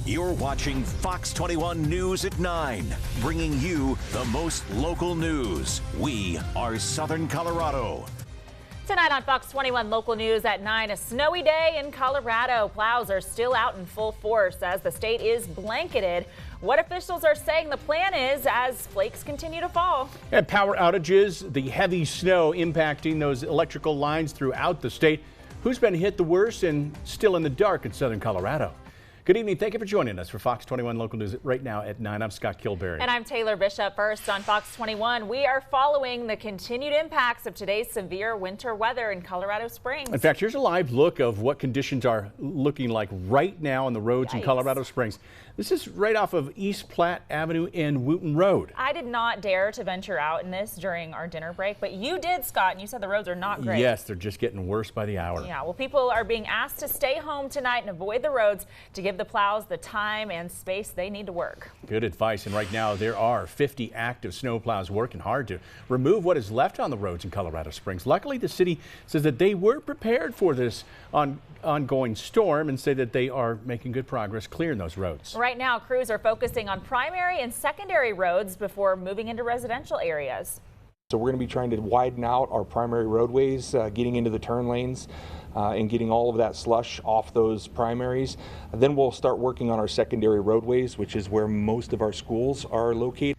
You're watching Fox 21 News at 9, bringing you the most local news. We are Southern Colorado. Tonight on Fox 21 Local News at 9, a snowy day in Colorado. Plows are still out in full force as the state is blanketed. What officials are saying the plan is as flakes continue to fall. And power outages, the heavy snow impacting those electrical lines throughout the state. Who's been hit the worst and still in the dark in Southern Colorado? Good evening. Thank you for joining us for Fox 21 Local News right now at 9. I'm Scott Kilberry. And I'm Taylor Bishop. First on Fox 21, we are following the continued impacts of today's severe winter weather in Colorado Springs. In fact, here's a live look of what conditions are looking like right now on the roads in Colorado Springs. This is right off of East Platte Avenue and Wooten Road. I did not dare to venture out in this during our dinner break, but you did, Scott, and you said the roads are not great. Yes, they're just getting worse by the hour. Yeah, well, people are being asked to stay home tonight and avoid the roads to give the plows the time and space they need to work. Good advice. And right now there are 50 active snow plows working hard to remove what is left on the roads in Colorado Springs. Luckily, the city says that they were prepared for this ongoing storm and say that they are making good progress clearing those roads. Right now, crews are focusing on primary and secondary roads before moving into residential areas. So we're going to be trying to widen out our primary roadways, getting into the turn lanes and getting all of that slush off those primaries. Then we'll start working on our secondary roadways, which is where most of our schools are located.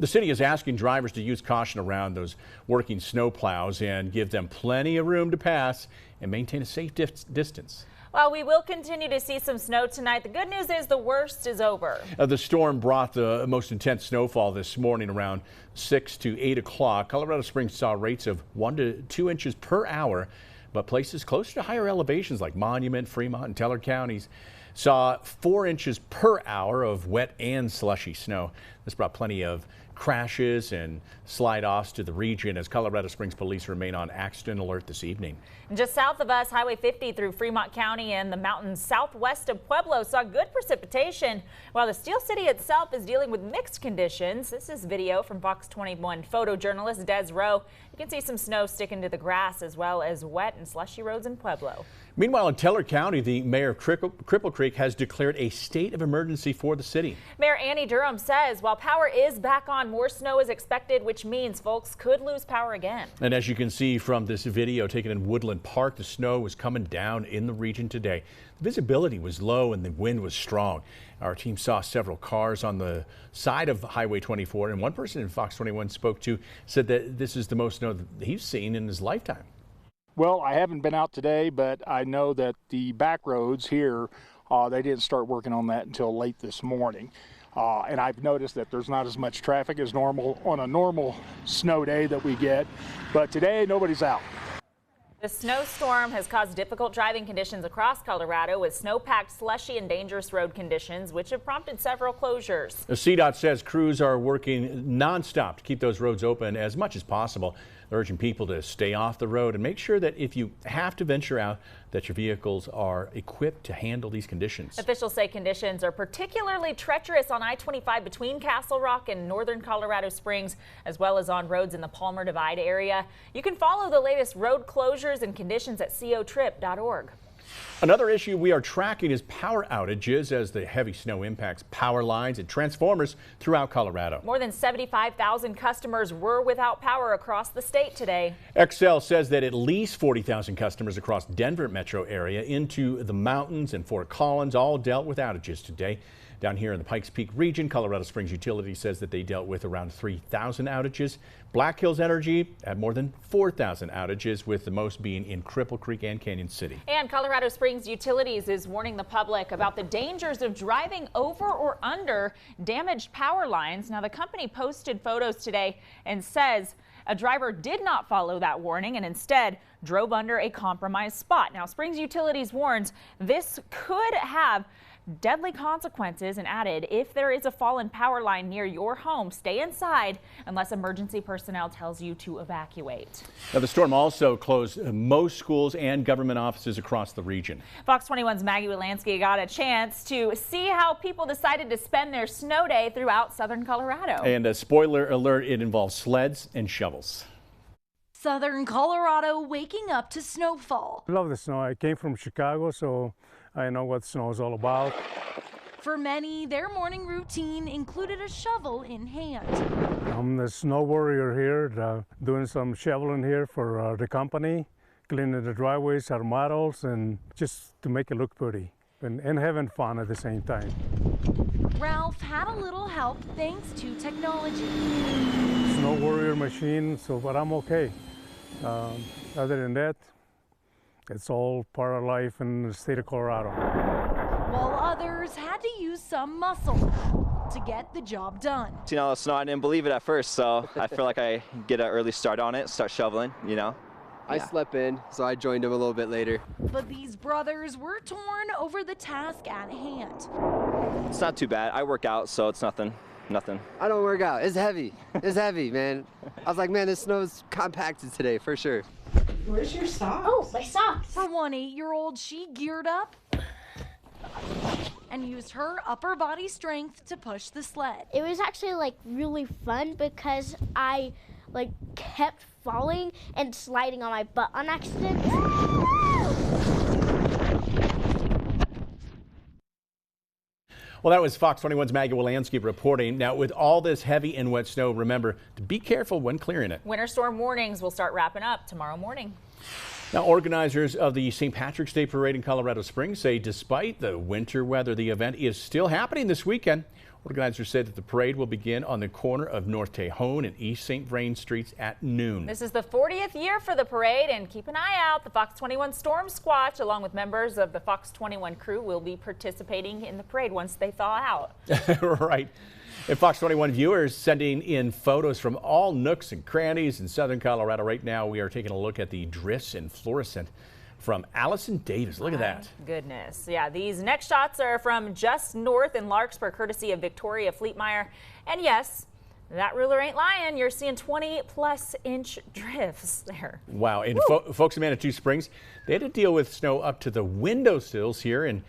The city is asking drivers to use caution around those working snow plows and give them plenty of room to pass and maintain a safe distance. While we will continue to see some snow tonight, the good news is the worst is over. The storm brought the most intense snowfall this morning around 6 to 8 o'clock. Colorado Springs saw rates of 1 to 2 inches per hour, but places closer to higher elevations like Monument, Fremont, and Teller counties saw 4 inches per hour of wet and slushy snow. This brought plenty of crashes and slide-offs to the region as Colorado Springs police remain on accident alert this evening. Just south of us, Highway 50 through Fremont County and the mountains southwest of Pueblo saw good precipitation, while the Steel City itself is dealing with mixed conditions. This is video from Fox 21 photojournalist Des Rowe. You can see some snow sticking to the grass as well as wet and slushy roads in Pueblo. Meanwhile, in Teller County, the mayor of Cripple Creek has declared a state of emergency for the city. Mayor Annie Durham says while power is back on, more snow is expected, which means folks could lose power again. And as you can see from this video taken in Woodland Park, the snow was coming down in the region today. The visibility was low and the wind was strong. Our team saw several cars on the side of Highway 24, and one person in Fox 21 spoke to said that this is the most snow that he's seen in his lifetime. Well, I haven't been out today, but I know that the back roads here, they didn't start working on that until late this morning. And I've noticed that there's not as much traffic as normal on a normal snow day that we get. But today, nobody's out. The snowstorm has caused difficult driving conditions across Colorado with snow-packed, slushy, and dangerous road conditions, which have prompted several closures. The CDOT says crews are working nonstop to keep those roads open as much as possible. They're urging people to stay off the road and make sure that if you have to venture out, that your vehicles are equipped to handle these conditions. Officials say conditions are particularly treacherous on I-25 between Castle Rock and northern Colorado Springs, as well as on roads in the Palmer Divide area. You can follow the latest road closures and conditions at cotrip.org. Another issue we are tracking is power outages as the heavy snow impacts power lines and transformers throughout Colorado. More than 75,000 customers were without power across the state today. XL says that at least 40,000 customers across Denver metro area into the mountains and Fort Collins all dealt with outages today. Down here in the Pikes Peak region, Colorado Springs Utility says that they dealt with around 3,000 outages. Black Hills Energy had more than 4,000 outages, with the most being in Cripple Creek and Canyon City. And Colorado Springs Utilities is warning the public about the dangers of driving over or under damaged power lines. Now, the company posted photos today and says a driver did not follow that warning and instead drove under a compromised spot. Now, Springs Utilities warns this could have deadly consequences and added, if there is a fallen power line near your home, stay inside unless emergency personnel tells you to evacuate. Now, the storm also closed most schools and government offices across the region. Fox 21's Maggie Wilansky got a chance to see how people decided to spend their snow day throughout southern Colorado. And a spoiler alert, it involves sleds and shovels. Southern Colorado waking up to snowfall. I love the snow. I came from Chicago, so I know what snow is all about. For many, their morning routine included a shovel in hand. I'm the snow warrior here, doing some shoveling here for the company, cleaning the driveways, our models, and just to make it look pretty and having fun at the same time. Ralph had a little help thanks to technology. Snow warrior machine, but I'm okay. Other than that, it's all part of life in the state of Colorado. While others had to use some muscle to get the job done. You know, snow, I didn't believe it at first, so I feel like I get an early start on it, start shoveling, you know. I slept in, so I joined him a little bit later. But these brothers were torn over the task at hand. It's not too bad. I work out, so it's nothing. I don't work out. It's heavy. It's heavy, man. I was like, man, this snow's compacted today, for sure. Where's your socks? Oh, my socks. For one 8-year-old, she geared up and used her upper body strength to push the sled. It was actually really fun because I kept falling and sliding on my butt on accident. Well, that was Fox 21's Maggie Wolanski reporting. Now, with all this heavy and wet snow, remember to be careful when clearing it. Winter storm warnings will start wrapping up tomorrow morning. Now, organizers of the St. Patrick's Day Parade in Colorado Springs say despite the winter weather, the event is still happening this weekend. Organizers said that the parade will begin on the corner of North Tejon and East St. Vrain Streets at noon. This is the 40th year for the parade, and keep an eye out. The Fox 21 Storm Squatch, along with members of the Fox 21 crew, will be participating in the parade once they thaw out. Right. And Fox 21 viewers sending in photos from all nooks and crannies in southern Colorado. Right now, we are taking a look at the drifts and fluorescent from Allison Davis. Look at that. Goodness. Yeah, these next shots are from just north in Larkspur, courtesy of Victoria Fleetmeyer. And yes, that ruler ain't lying. You're seeing 20+ inch drifts there. Wow. And folks in Manitou Springs, they had to deal with snow up to the windowsills here and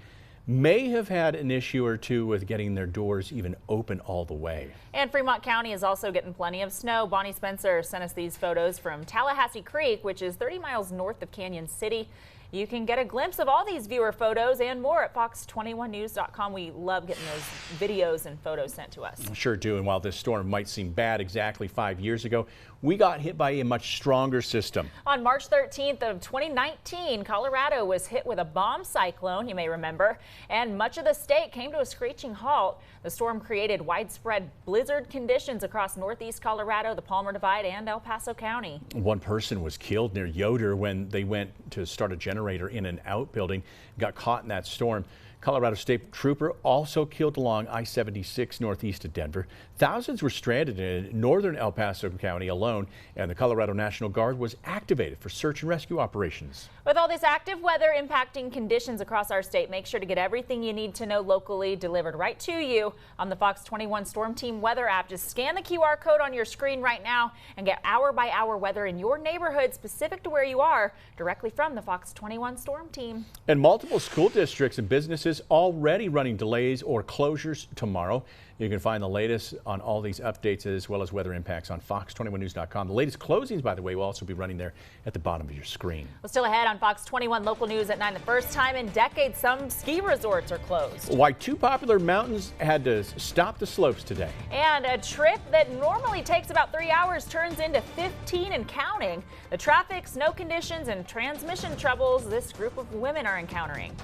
may have had an issue or two with getting their doors even open all the way. And Fremont County is also getting plenty of snow. Bonnie Spencer sent us these photos from Tallahassee Creek, which is 30 miles north of Canyon City. You can get a glimpse of all these viewer photos and more at fox21news.com. We love getting those videos and photos sent to us. Sure do. And while this storm might seem bad exactly 5 years ago, we got hit by a much stronger system. On March 13th of 2019, Colorado was hit with a bomb cyclone, you may remember, and much of the state came to a screeching halt. The storm created widespread blizzard conditions across northeast Colorado, the Palmer Divide, and El Paso County. One person was killed near Yoder when they went to start a generator in an outbuilding, got caught in that storm. Colorado State Trooper also killed along I-76 northeast of Denver. Thousands were stranded in northern El Paso County alone, and the Colorado National Guard was activated for search and rescue operations. With all this active weather impacting conditions across our state, make sure to get everything you need to know locally delivered right to you on the Fox 21 Storm Team weather app. Just scan the QR code on your screen right now and get hour-by-hour weather in your neighborhood specific to where you are directly from the Fox 21 Storm Team. And multiple school districts and businesses already running delays or closures tomorrow. You can find the latest on all these updates as well as weather impacts on fox21news.com. The latest closings, by the way, will also be running there at the bottom of your screen. Well, still ahead on Fox 21 local news at 9. The first time in decades some ski resorts are closed. Why two popular mountains had to stop the slopes today. And a trip that normally takes about 3 hours turns into 15 and counting. The traffic, snow conditions, and transmission troubles this group of women are encountering.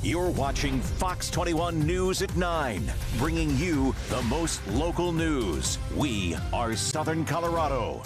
You're watching Fox 21 News at 9, bringing you the most local news. We are Southern Colorado.